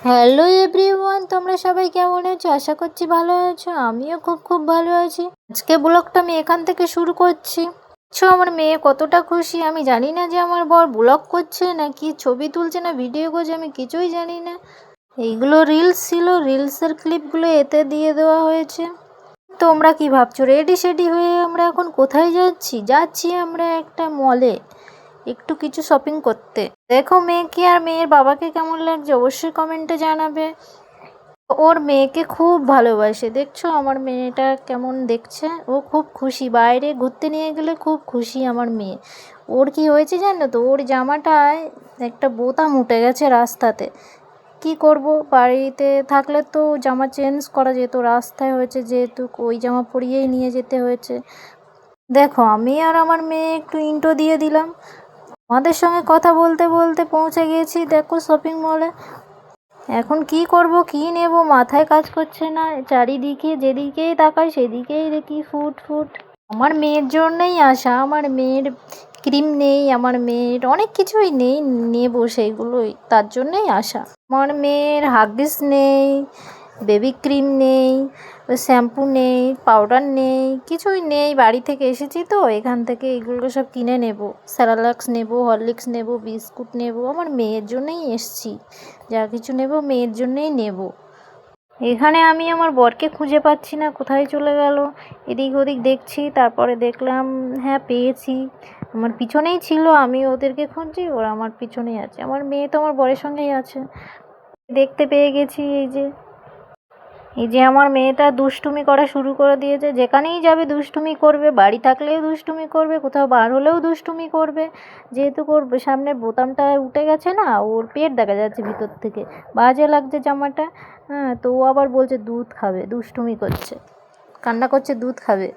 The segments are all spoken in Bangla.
হ্যালো এভরিওয়ান, তোমরা সবাই কেমন আছো? আশা করছি ভালো আছো। আমিও খুব ভালো আছি। আজকে ব্লগটা আমি এখান থেকে শুরু করছি। আমার মেয়ে কতটা খুশি আমি জানি না, যে আমার বর ব্লগ করছে নাকি ছবি তুলছে না ভিডিও করছে, আমি কিছুই জানি না। এইগুলো রিলস ছিল, রিলসের ক্লিপগুলো এতে দিয়ে দেওয়া হয়েছে। তোমরা কি ভাবছো? রেডি সেডি হয়ে আমরা এখন কোথায় যাচ্ছি আমরা একটা মলে একটু কিছু শপিং করতে। দেখো মেয়েকে আর মেয়ের বাবাকে কেমন লাগছে অবশ্যই কমেন্টে জানাবে। ওর মেয়েকে খুব ভালোবাসে। দেখছো আমার মেয়েটা কেমন দেখছে? ও খুব খুশি, বাইরে ঘুরতে নিয়ে গেলে খুব খুশি আমার মেয়ে। ওর কি হয়েছে জানো তো? ওর জামাটায় একটা বোতাম উঠে গেছে রাস্তাতে। কি করব, বাড়িতে থাকলে তো জামা চেঞ্জ করা যেত, রাস্তায় হয়েছে যেহেতু ওই জামা পরিয়েই নিয়ে যেতে হয়েছে। দেখো আমি আর আমার মেয়ে একটু ইন্ট্রো দিয়ে দিলাম। আমাদের সঙ্গে কথা বলতে বলতে পৌঁছে গেছি দেখো শপিং মলে। এখন কি করব, কি নেব মাথায় কাজ করছে না। চারিদিকে যেদিকেই তাকাই সেদিকেই দেখি ফুট। আমার মেয়ের জন্যই আসা। আমার মেয়ের ক্রিম নেই, আমার মেয়ের অনেক কিছুই নেই, নেব সেইগুলোই, তার জন্যই আসা। আমার মেয়ের হাগিস নেই, বেবি ক্রিম নেই, শ্যাম্পু নেই, পাউডার নেই, কিছুই নেই। বাড়ি থেকে এসেছি তো এখান থেকে এগুলো সব কিনে নেব। স্যারালাক্স নেব, হরলিক্স নেব, বিস্কুট নেব। আমার মেয়ের জন্যই এসছি, যা কিছু নেব মেয়ের জন্যই নেব। এখানে আমি আমার বরকে খুঁজে পাচ্ছি না, কোথায় চলে গেল। এদিক ওদিক দেখছি, তারপরে দেখলাম হ্যাঁ পেয়েছি। আমার পিছনেই ছিল, আমি ওদেরকে খুঁজছি, ওরা আমার পিছনেই আছে। আমার মেয়ে তো আমার বরের সঙ্গেই আছে। দেখতে পেয়ে গেছি। এই যে আমার মেয়েটা দুষ্টুমি করা শুরু করে দিয়েছে। যেখানেই যাবে দুষ্টুমি করবে, বাড়ি থাকলেও দুষ্টুমি করবে, কোথাও বার হলেও দুষ্টুমি করবে। যেহেতু ওর সামনের বোতামটা উঠে গেছে না, ওর পেট দেখা যাচ্ছে ভিতর থেকে, বাজে লাগছে জামাটা। হ্যাঁ, তো ও আবার বলছে দুধ খাবে, দুষ্টুমি করছে, কান্না করছে দুধ খাবে।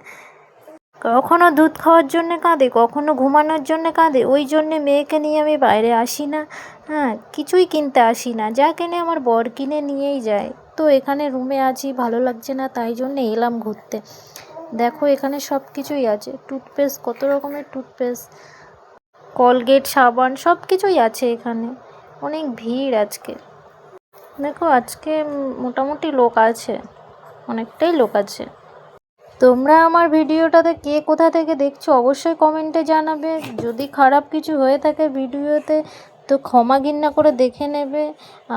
কখনো দুধ খাওয়ার জন্যে কাঁদে, কখনো ঘুমানোর জন্যে কাঁদে। ওই জন্যে মেয়েকে নিয়ে আমি বাইরে আসি না। হ্যাঁ, কিছুই কিনতে আসি না, যা কেনে আমার বর কিনে নিয়েই যায়। তো এখানে রুমে আছি, ভালো লাগছে না, তাই জন্যে এলাম ঘুরতে। দেখো এখানে সব কিছুই আছে, টুথপেস্ট, কত রকমের টুথপেস্ট, কলগেট, সাবান, সব কিছুই আছে এখানে। অনেক ভিড় আজকে। দেখো আজকে মোটামুটি লোক আছে, অনেকটাই লোক আছে। তোমরা আমার ভিডিওটাতে কে কোথা থেকে দেখছো অবশ্যই কমেন্টে জানাবে। যদি খারাপ কিছু হয়ে থাকে ভিডিওতে তো ক্ষমা ঘৃণা করে দেখে নেবে।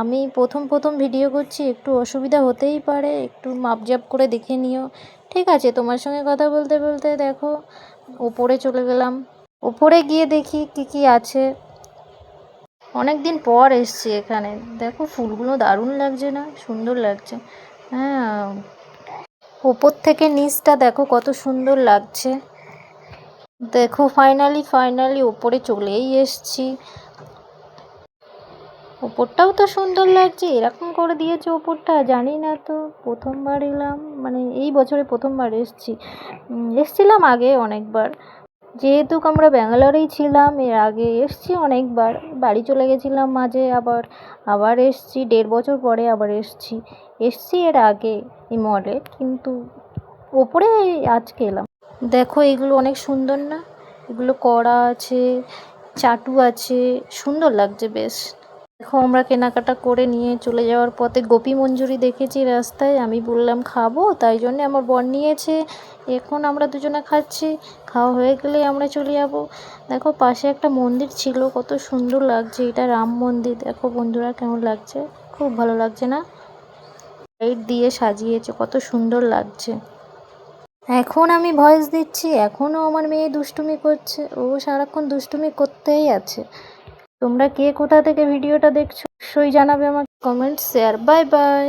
আমি প্রথম ভিডিও করছি, একটু অসুবিধা হতেই পারে, একটু মাপজাপ করে দেখে নিও। ঠিক আছে, তোমার সঙ্গে কথা বলতে বলতে দেখো ওপরে চলে গেলাম। ওপরে গিয়ে দেখি কি আছে। অনেক দিন পর এসছি এখানে। দেখো ফুলগুলো দারুণ লাগছে না? সুন্দর লাগছে। হ্যাঁ, ওপর থেকে নিচটা দেখো কত সুন্দর লাগছে। দেখো ফাইনালি ওপরে চলেই এসছি। ওপরটাও তো সুন্দর লাগছে, এরকম করে দিয়েছে ওপরটা, জানি না তো, প্রথমবার এলাম, মানে এই বছরে প্রথমবার এসছিলাম আগে অনেকবার, যেহেতু আমরা ব্যাঙ্গালোরেই ছিলাম। এর আগে এসছি অনেকবার, বাড়ি চলে গেছিলাম মাঝে, আবার এসছি 1.5 বছর পরে, আবার এসছি এর আগে এই মলে, কিন্তু ওপরে আজকে এলাম। দেখো এগুলো অনেক সুন্দর না? এগুলো করা আছে, চাটু আছে, সুন্দর লাগছে বেশ। দেখো আমরা কেনাকাটা করে নিয়ে চলে যাওয়ার পথে গোপী মঞ্জুরি দেখেছি রাস্তায়, আমি বললাম খাবো, তাই জন্য আমার বর নিয়েছে। এখন আমরা দুজনে খাচ্ছি, খাওয়া হয়ে গেলে আমরা চলে যাবো। দেখো পাশে একটা মন্দির ছিল, কত সুন্দর লাগছে, এটা রাম মন্দির। দেখো বন্ধুরা কেমন লাগছে, খুব ভালো লাগছে না? লাইট দিয়ে সাজিয়েছে, কত সুন্দর লাগছে। এখন আমি ভয়েস দিচ্ছি, এখনও আমার মেয়ে দুষ্টুমি করছে, ও সারাক্ষণ দুষ্টুমি করতেই আছে। তোমরা কে কোথা থেকে ভিডিওটা দেখছো অবশ্যই জানাবে আমাকে কমেন্ট, শেয়ার। Bye bye.